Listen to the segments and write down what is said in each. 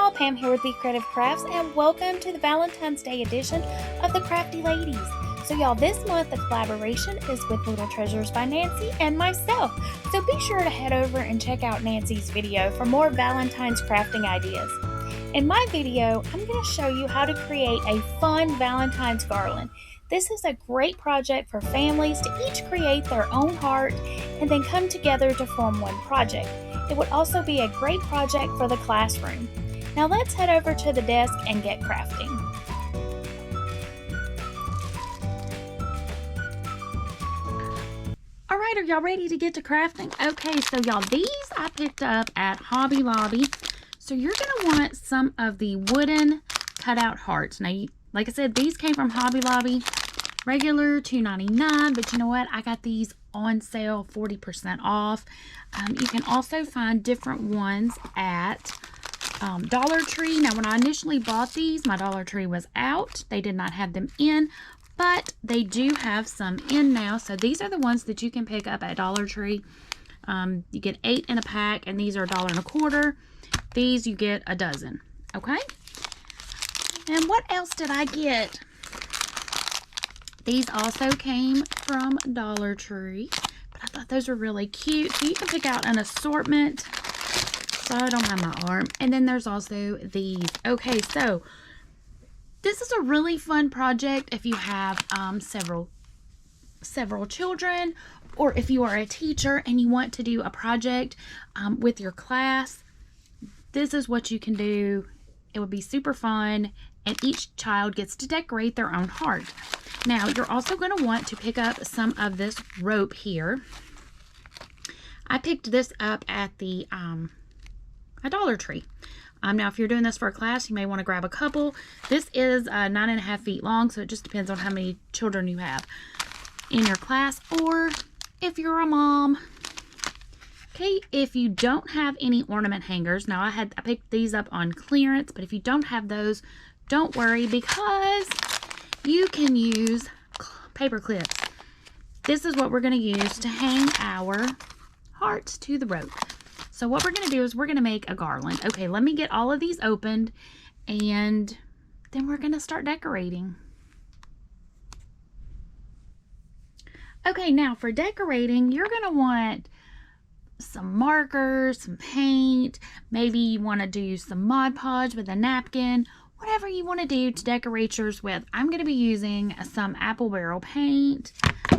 y'all, Pam here with BeeCreative Crafts, and welcome to the Valentine's Day edition of the Crafty Ladies. So y'all, this month the collaboration is with Little Treasures by Nancy and myself. So be sure to head over and check out Nancy's video for more Valentine's crafting ideas. In my video, I'm going to show you how to create a fun Valentine's garland. This is a great project for families to each create their own heart and then come together to form one project. It would also be a great project for the classroom. Now let's head over to the desk and get crafting. Alright, are y'all ready to get to crafting? Okay, so y'all, these I picked up at Hobby Lobby. So you're going to want some of the wooden cutout hearts. Now, like I said, these came from Hobby Lobby. Regular $2.99, but you know what? I got these on sale 40% off. You can also find different ones at Dollar Tree. Now, when I initially bought these, my Dollar Tree was out. They did not have them in, but they do have some in now. So these are the ones that you can pick up at Dollar Tree. You get 8 in a pack, and these are $1.25. These you get a dozen. Okay. And what else did I get? These also came from Dollar Tree, but I thought those were really cute. So you can pick out an assortment. So I don't have my arm. And then there's also these. Okay, so this is a really fun project if you have several children, or if you are a teacher and you want to do a project with your class. This is what you can do. It would be super fun, and each child gets to decorate their own heart. Now, you're also going to want to pick up some of this rope here. I picked this up at the a Dollar Tree. Now, if you're doing this for a class, you may want to grab a couple. This is 9.5 feet long, so it just depends on how many children you have in your class, or if you're a mom. Okay, if you don't have any ornament hangers, now I picked these up on clearance, but if you don't have those, don't worry, because you can use paper clips. This is what we're going to use to hang our hearts to the rope. So what we're going to do is we're going to make a garland. Okay, let me get all of these opened, and then we're going to start decorating. Okay, now for decorating, you're going to want some markers, some paint. Maybe you want to do some ModPodge with a napkin. Whatever you want to do to decorate yours with. I'm going to be using some apple barrel paint.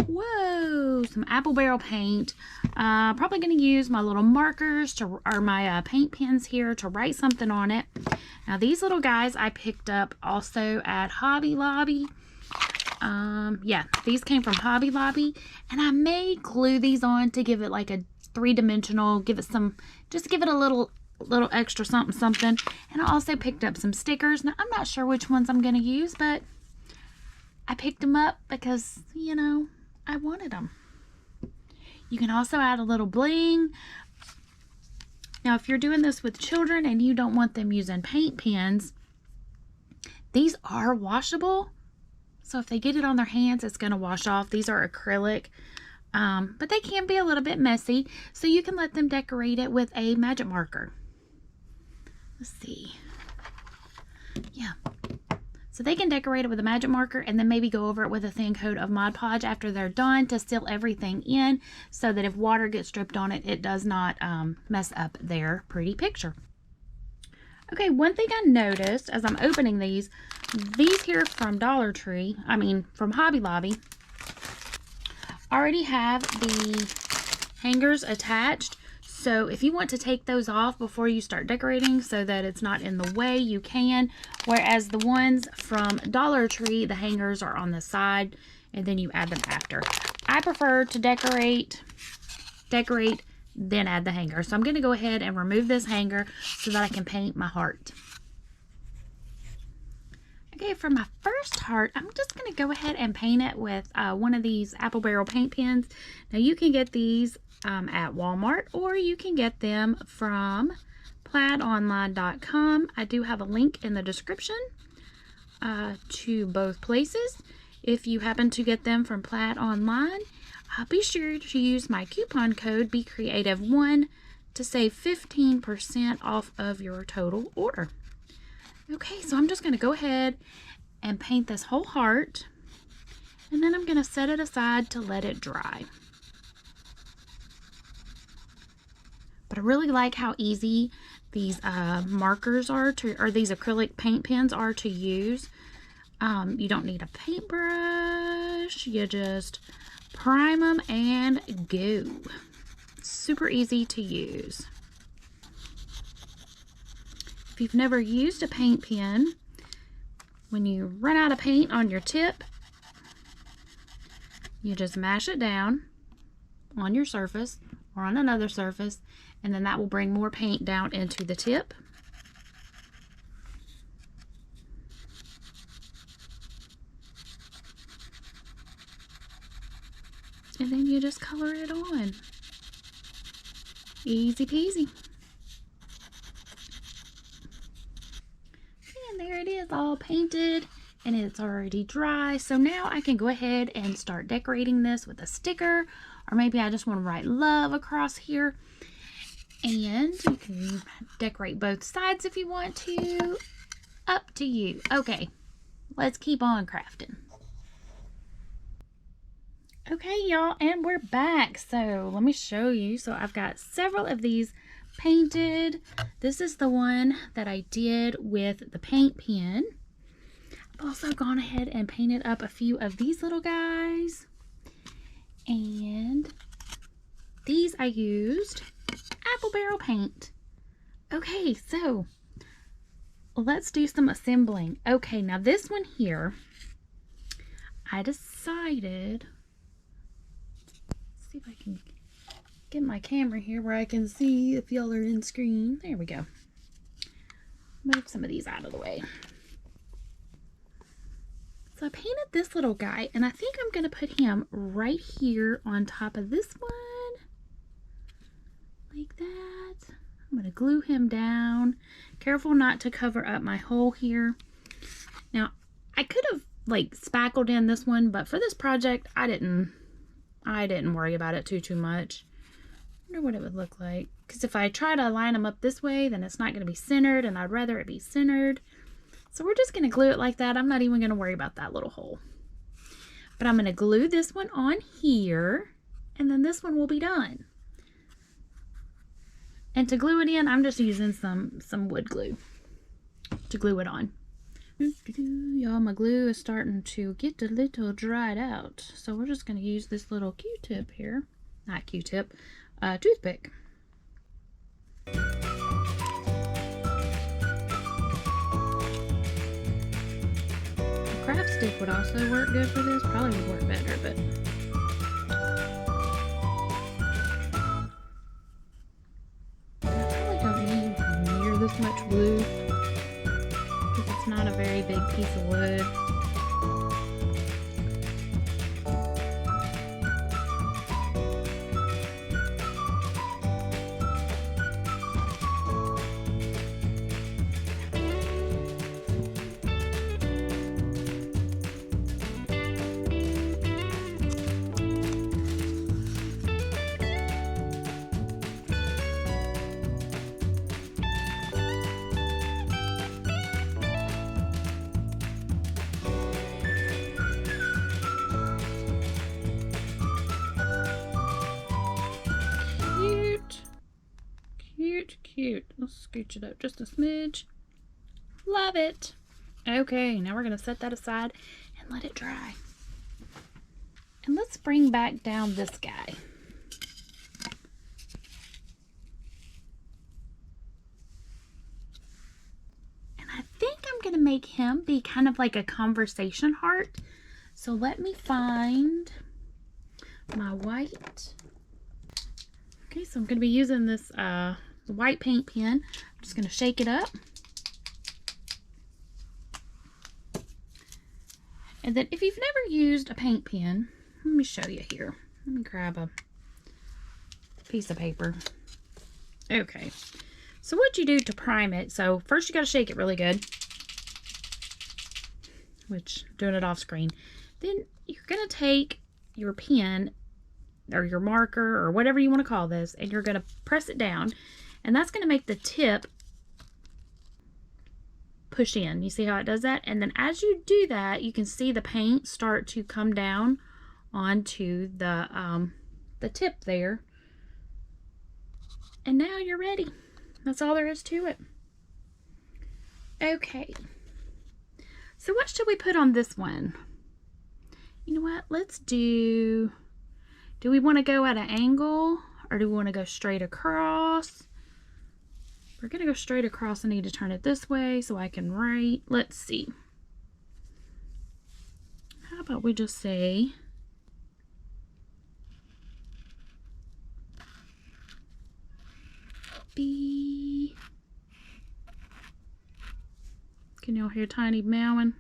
Whoa, some apple barrel paint. Probably going to use my little markers or my paint pens here to write something on it. Now these little guys I picked up also at Hobby Lobby. Yeah, these came from Hobby Lobby, and I may glue these on to give it like a three-dimensional, just give it a little extra something. And I also picked up some stickers. Now I'm not sure which ones I'm going to use, but I picked them up because, you know, I wanted them. You can also add a little bling. Now if you're doing this with children and you don't want them using paint pens, these are washable. So if they get it on their hands, it's going to wash off. These are acrylic. But they can be a little bit messy, so you can let them decorate it with a magic marker. Let's see. Yeah. So they can decorate it with a magic marker and then maybe go over it with a thin coat of Mod Podge after they're done to seal everything in so that if water gets dripped on it, it does not mess up their pretty picture. Okay, one thing I noticed as I'm opening these here from Dollar Tree, from Hobby Lobby, already have the hangers attached. So if you want to take those off before you start decorating so that it's not in the way, you can. Whereas the ones from Dollar Tree, the hangers are on the side and then you add them after. I prefer to decorate, then add the hanger. So I'm going to go ahead and remove this hanger so that I can paint my heart. Okay, for my first heart, I'm just going to go ahead and paint it with one of these apple barrel paint pens. Now you can get these at Walmart, or you can get them from plaidonline.com. I do have a link in the description to both places. If you happen to get them from Plaid Online, be sure to use my coupon code BeeCreative1 to save 15% off of your total order. Okay, so I'm just going to go ahead and paint this whole heart, and then I'm going to set it aside to let it dry. But I really like how easy these markers are to, or these acrylic paint pens are to use. You don't need a paintbrush. You just prime them and go. Super easy to use. If you've never used a paint pen, when you run out of paint on your tip, you just mash it down on your surface or on another surface, and then that will bring more paint down into the tip. And then you just color it on. Easy peasy. And there it is, all painted, and it's already dry. So now I can go ahead and start decorating this with a sticker, or maybe I just want to write love across here. And you can decorate both sides if you want to. Up to you. Okay, let's keep on crafting. Okay, y'all, and we're back. So let me show you. So I've got several of these painted. This is the one that I did with the paint pen. I've also gone ahead and painted up a few of these little guys. And these I used apple barrel paint. Okay, so let's do some assembling. Okay, now this one here, I decided, see if I can get my camera here where I can see if y'all are in screen. There we go. Move some of these out of the way. So I painted this little guy, and I think I'm going to put him right here on top of this one. Like that. I'm going to glue him down. Careful not to cover up my hole here. Now, I could have like spackled in this one, but for this project, I didn't worry about it too much. I wonder what it would look like. Because if I try to line them up this way, then it's not going to be centered, and I'd rather it be centered. So we're just going to glue it like that. I'm not even going to worry about that little hole. But I'm going to glue this one on here, and then this one will be done. And to glue it in, I'm just using some wood glue to glue it on. Y'all, my glue is starting to get a little dried out. So we're just going to use this little Q-tip here. Not Q-tip, toothpick. A craft stick would also work good for this. Probably would work better, but... this much glue because it's not a very big piece of wood. Cute. Let's scooch it up just a smidge. Love it. Okay, now we're going to set that aside and let it dry. And let's bring back down this guy. And I think I'm going to make him be kind of like a conversation heart. So let me find my white. Okay, so I'm going to be using this white paint pen. I'm just going to shake it up. And then if you've never used a paint pen, let me show you here. Let me grab a piece of paper. Okay, so what you do to prime it, so first you got to shake it really good, which I'm doing it off screen. Then you're going to take your pen or your marker or whatever you want to call this, and you're going to press it down, and that's going to make the tip push in. You see how it does that? And then as you do that, you can see the paint start to come down onto the tip there. And now you're ready. That's all there is to it. Okay. So what should we put on this one? You know what? Let's do we want to go at an angle or do we want to go straight across? We're going to go straight across. I need to turn it this way so I can write. Let's see. How about we just say B. Can y'all hear Tiny meowing?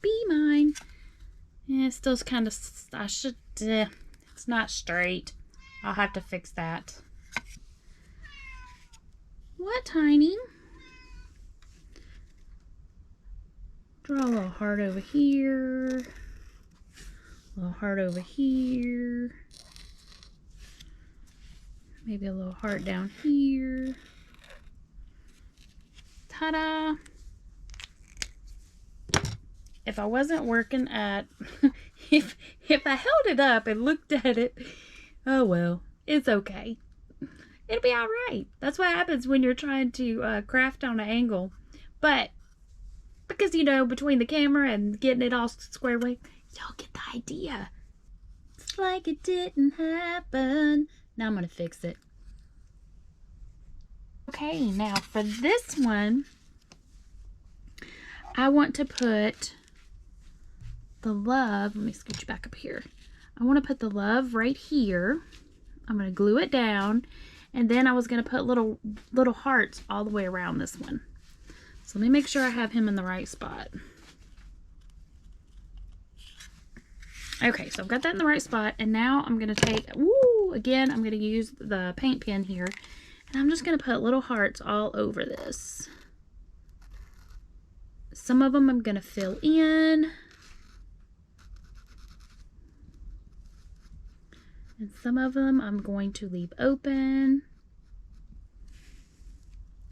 Be mine. Yeah, it still's kind of, I should, it's not straight. I'll have to fix that. What, Tiny? Draw a little heart over here. A little heart over here. Maybe a little heart down here. Ta-da! If I wasn't working at, if I held it up and looked at it, oh well, it's okay. It'll be all right. That's what happens when you're trying to craft on an angle. But because, you know, between the camera and getting it all squared away, y'all get the idea. It's like it didn't happen. Now I'm going to fix it. Okay, now for this one, I want to put the love. Let me scooch back up here. I want to put the love right here. I'm going to glue it down. And then I was going to put little hearts all the way around this one. So let me make sure I have him in the right spot. Okay, so I've got that in the right spot. And now I'm going to take, again, I'm going to use the paint pen here. And I'm just going to put little hearts all over this. Some of them I'm going to fill in. And some of them I'm going to leave open.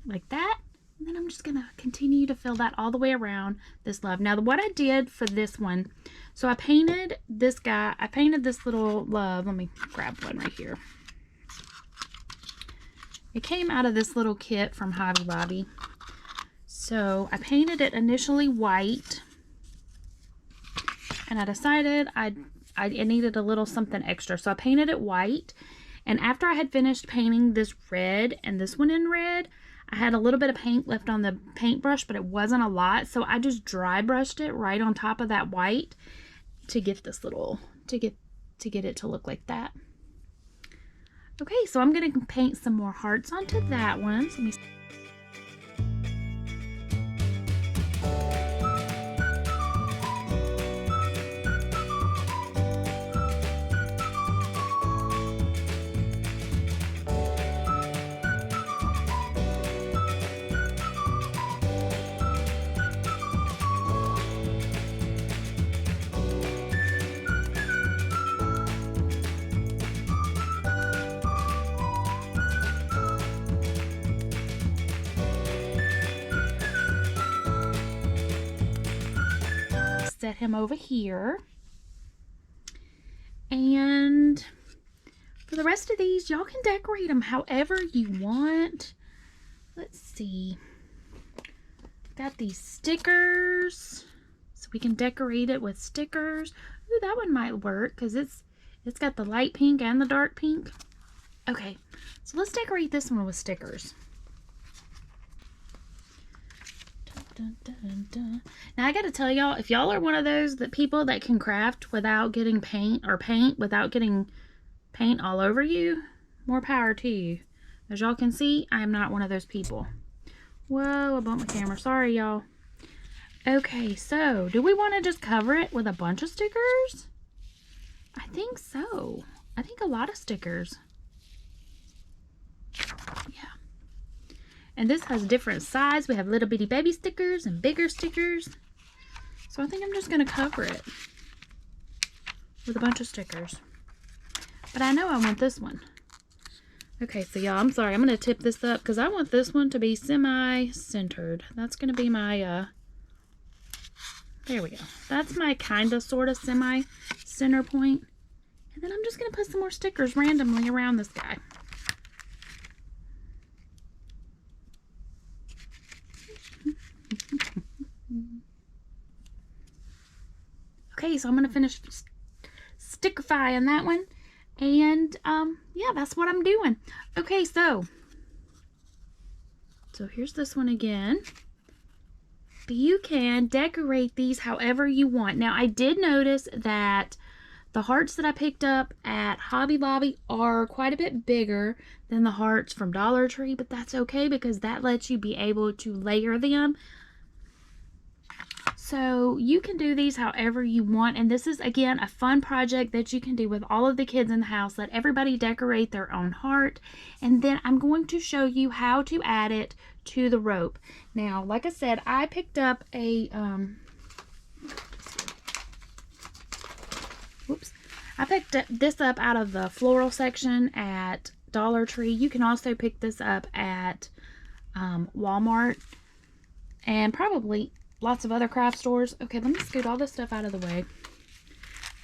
Like that. And then I'm just going to continue to fill that all the way around this love. Now, what I did for this one, so I painted this guy. I painted this little love. Let me grab one right here. It came out of this little kit from Hobby Lobby. So I painted it initially white. And I decided I needed a little something extra. So I painted it white. And after I had finished painting this red and this one in red, I had a little bit of paint left on the paintbrush, but it wasn't a lot. So I just dry brushed it right on top of that white to get this little, to get it to look like that. Okay, so I'm going to paint some more hearts onto that one. So let me set him over here. And for the rest of these, y'all can decorate them however you want. Let's see. Got these stickers, so we can decorate it with stickers. Ooh, that one might work because it's got the light pink and the dark pink. Okay, so let's decorate this one with stickers. Dun, dun, dun. Now I gotta tell y'all, if y'all are one of those people that can craft without getting paint, or paint without getting paint all over you, more power to you. As y'all can see, I am not one of those people. Whoa, I bumped my camera. Sorry, y'all. Okay, so do we want to just cover it with a bunch of stickers? I think so. I think a lot of stickers. Yeah. And this has different size. We have little bitty baby stickers and bigger stickers. So I think I'm just going to cover it with a bunch of stickers. but I know I want this one. Okay, so y'all, I'm sorry. I'm going to tip this up because I want this one to be semi-centered. That's going to be my, there we go. That's my kind of, sort of, semi-center point. And then I'm just going to put some more stickers randomly around this guy. Okay, so I'm going to finish stickerifying that one. And, yeah, that's what I'm doing. Okay, so here's this one again. But you can decorate these however you want. Now, I did notice that the hearts that I picked up at Hobby Lobby are quite a bit bigger than the hearts from Dollar Tree, but that's okay because that lets you be able to layer them. So you can do these however you want, and this is, again, a fun project that you can do with all of the kids in the house. Let everybody decorate their own heart, and then I'm going to show you how to add it to the rope. Now, like I said, I picked up a, I picked this up out of the floral section at Dollar Tree. You can also pick this up at Walmart and probably lots of other craft stores. Okay, let me scoot all this stuff out of the way.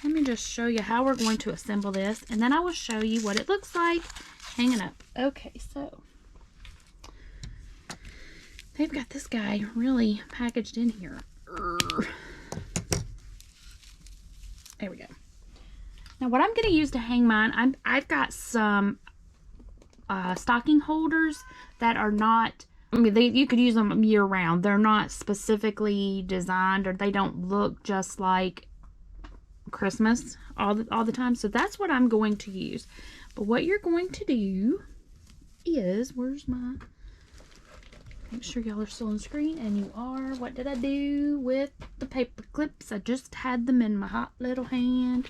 Let me just show you how we're going to assemble this, and then I will show you what it looks like hanging up. Okay, so they've got this guy really packaged in here. There we go. Now what I'm going to use to hang mine, I've got some stocking holders that are not, I mean, you could use them year round. They're not specifically designed, or they don't look just like Christmas all the time. So that's what I'm going to use. But what you're going to do is, where's my, make sure y'all are still on screen, and you are. What did I do with the paper clips? I just had them in my hot little hand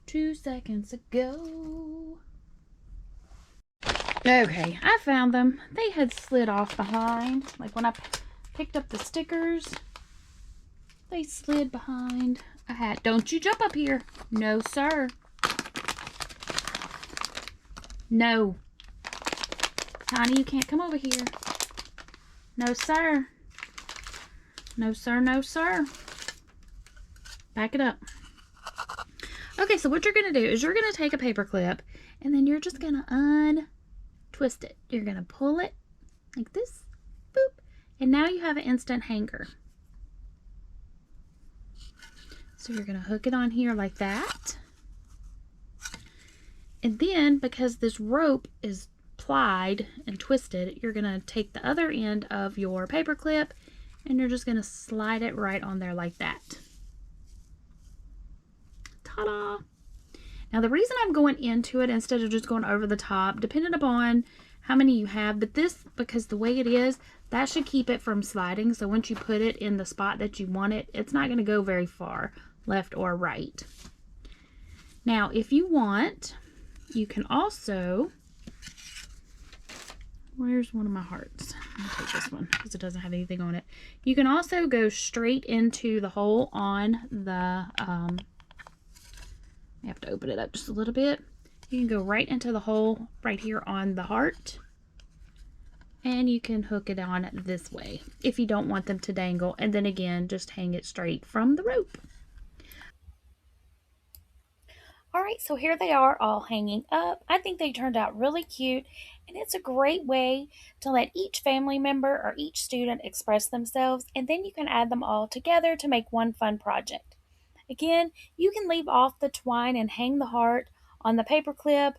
2 seconds ago. Okay, I found them. They had slid off behind. Like when I picked up the stickers, they slid behind a hat. Don't you jump up here. No, sir. No. Tiny, you can't come over here. No, sir. No, sir. No, sir. Back it up. Okay, so what you're going to do is you're going to take a paper clip, and then you're just going to untwist it. You're going to pull it like this. Boop. And now you have an instant hanger. So you're going to hook it on here like that. And then, because this rope is plied and twisted, you're going to take the other end of your paper clip and you're just going to slide it right on there like that. Ta-da! Now the reason I'm going into it instead of just going over the top, depending upon how many you have, but this, because the way it is, that should keep it from sliding. So once you put it in the spot that you want it, it's not going to go very far, left or right. Now if you want, you can also, where's one of my hearts? I'm going to take this one because it doesn't have anything on it. You can also go straight into the hole on the, I have to open it up just a little bit. You can go right into the hole right here on the heart. And you can hook it on this way if you don't want them to dangle. And then again, just hang it straight from the rope. Alright, so here they are all hanging up. I think they turned out really cute, and it's a great way to let each family member or each student express themselves, and then you can add them all together to make one fun project. Again, you can leave off the twine and hang the heart on the paper clip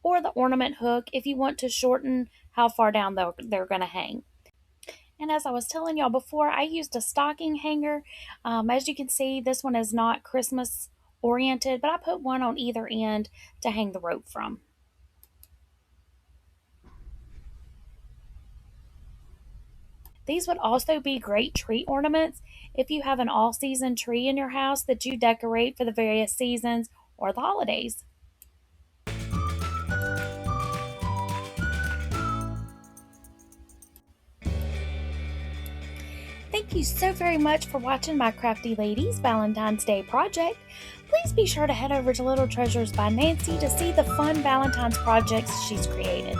or the ornament hook if you want to shorten how far down they're going to hang. And as I was telling y'all before, I used a stocking hanger. As you can see, this one is not Christmas oriented, but I put one on either end to hang the rope from. These would also be great tree ornaments if you have an all-season tree in your house that you decorate for the various seasons or the holidays. Thank Thank you so very much for watching my Crafty Ladies Valentine's Day project. Please be sure to head over to Little Treasures by Nancy to see the fun Valentine's projects she's created.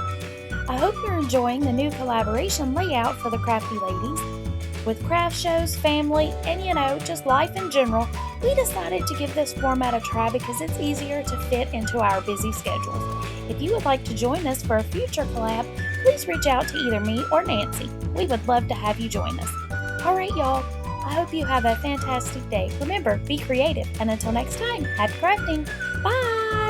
I hope you're enjoying the new collaboration layout for the Crafty Ladies. With craft shows, family, and just life in general, we decided to give this format a try because it's easier to fit into our busy schedules. If you would like to join us for a future collab, please reach out to either me or Nancy. We would love to have you join us. Alright y'all, I hope you have a fantastic day. Remember, be creative, and until next time, happy crafting. Bye!